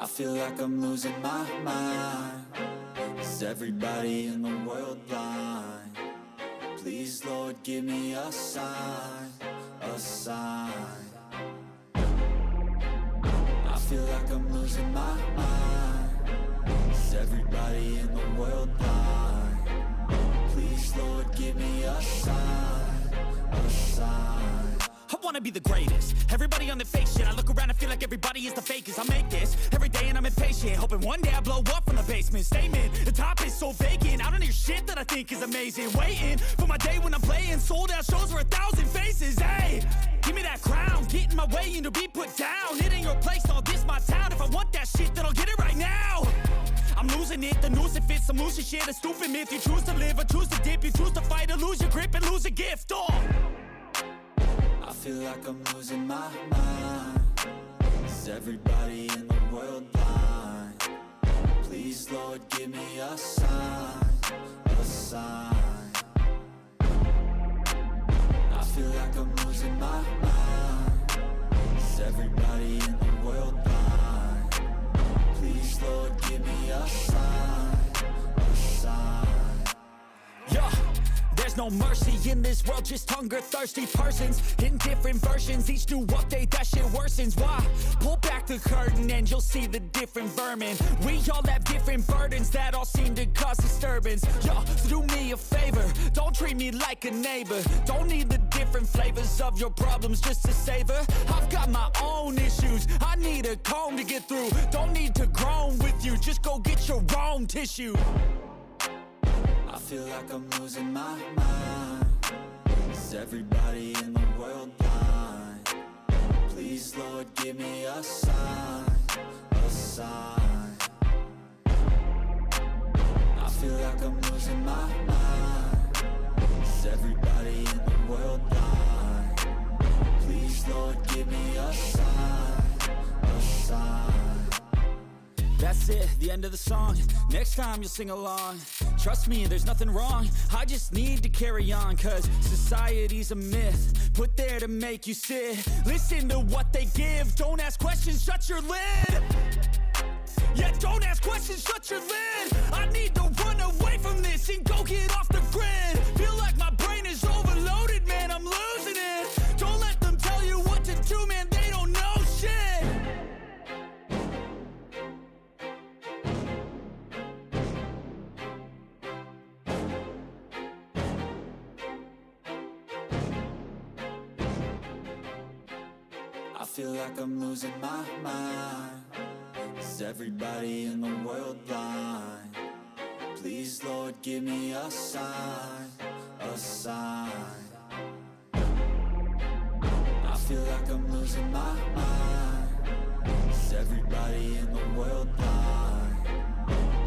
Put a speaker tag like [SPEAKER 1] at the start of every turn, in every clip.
[SPEAKER 1] feel like I'm losing my mind. Is everybody in the world blind? Please, Lord, give me a sign, a sign. I feel like I'm losing my mind. Is everybody in the world blind? Please, Lord, give me a sign, a sign.
[SPEAKER 2] I wanna be the greatest. Everybody on the fake shit. I look around and feel like everybody is the fakest. I make this every day and I'm impatient, hoping one day I blow up from the basement. Statement, the top is so vacant. I don't hear shit that I think is amazing. Waiting for my day when I'm playing sold out shows for 1,000 faces. Hey, give me that crown, get in my way and to be put down. It ain't your place, all this my town. If I want that shit, then I'll get it right now. I'm losing it, the noose it fits, some losing shit, a stupid myth. You choose to live or choose to dip, you choose to fight or lose your grip and lose a gift.
[SPEAKER 1] I feel like I'm losing my mind. Is everybody in the world blind? Please, Lord, give me a sign, a sign. I feel like I'm losing my mind. Is everybody in the world blind? Please, Lord, give me a sign, a sign.
[SPEAKER 2] Yeah. There's no mercy in this world, just hunger-thirsty persons in different versions. Each new update, that shit worsens. Why? Pull back the curtain and you'll see the different vermin. We all have different burdens that all seem to cause disturbance. Yo, so do me a favor, don't treat me like a neighbor. Don't need the different flavors of your problems just to savor. I've got my own issues, I need a comb to get through. Don't need to groan with you, just go get your own tissue.
[SPEAKER 1] I feel like I'm losing my mind. Is everybody in the world blind? Please, Lord, give me a sign, a sign. I feel like I'm losing my mind. Is everybody in the world blind? Please, Lord, give me a sign, a sign.
[SPEAKER 2] That's it, the end of the song. Next time you'll sing along. Trust me, there's nothing wrong. I just need to carry on, cause society's a myth put there to make you sit. Listen to what they give. Don't ask questions, shut your lid. Yeah, don't ask questions, shut your lid. I need to run away from this and go get off the grid. Feel like my brain is overloaded, man, I'm losing it. Don't let them tell you what to do, man, they don't know shit.
[SPEAKER 1] I feel like I'm losing my mind. Is everybody in the world blind? Please, Lord, give me a sign, a sign. I feel like I'm losing my mind. Is everybody in the world blind?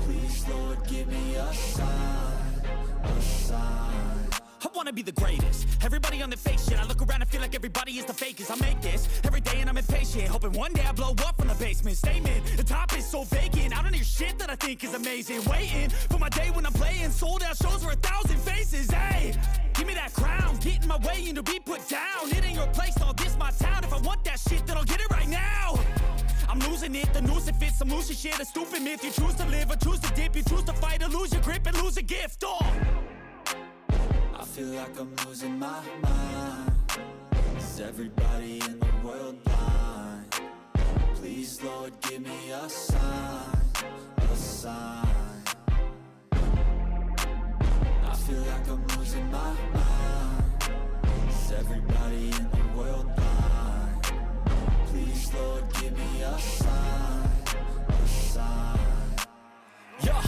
[SPEAKER 1] Please, Lord, give me a sign, a sign.
[SPEAKER 2] I wanna be the greatest. Everybody on the fake shit. I look around and feel like everybody is the fakest. I make this every day and I'm impatient, hoping one day I blow up from the basement. Statement, the top is so vacant. I don't hear shit that I think is amazing. Waiting for my day when I'm playing sold out shows for 1,000 faces. Hey, give me that crown, get in my way and to be put down. It ain't your place, all this my town. If I want that shit, then I'll get it right now. I'm losing it, the noose it fits, some losing shit, a stupid myth. You choose to live or choose to dip, you choose to fight or lose your grip and lose a gift.
[SPEAKER 1] I feel like I'm losing my mind. Is everybody in the world blind? Please, Lord, give me a sign, a sign. I feel like I'm losing my mind. Is everybody in the world blind? Please, Lord, give me a sign, a sign.
[SPEAKER 2] Yeah.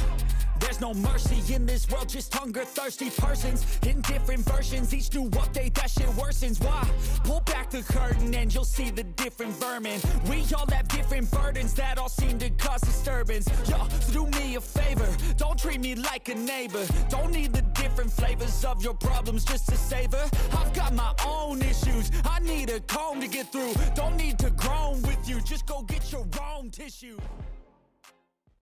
[SPEAKER 2] There's no mercy in this world, just hunger-thirsty persons in different versions. Each new update, that shit worsens. Why? Pull back the curtain and you'll see the different vermin. We all have different burdens that all seem to cause disturbance. Yo, so do me a favor, don't treat me like a neighbor. Don't need the different flavors of your problems just to savor. I've got my own issues, I need a comb to get through. Don't need to groan with you, just go get your own tissue.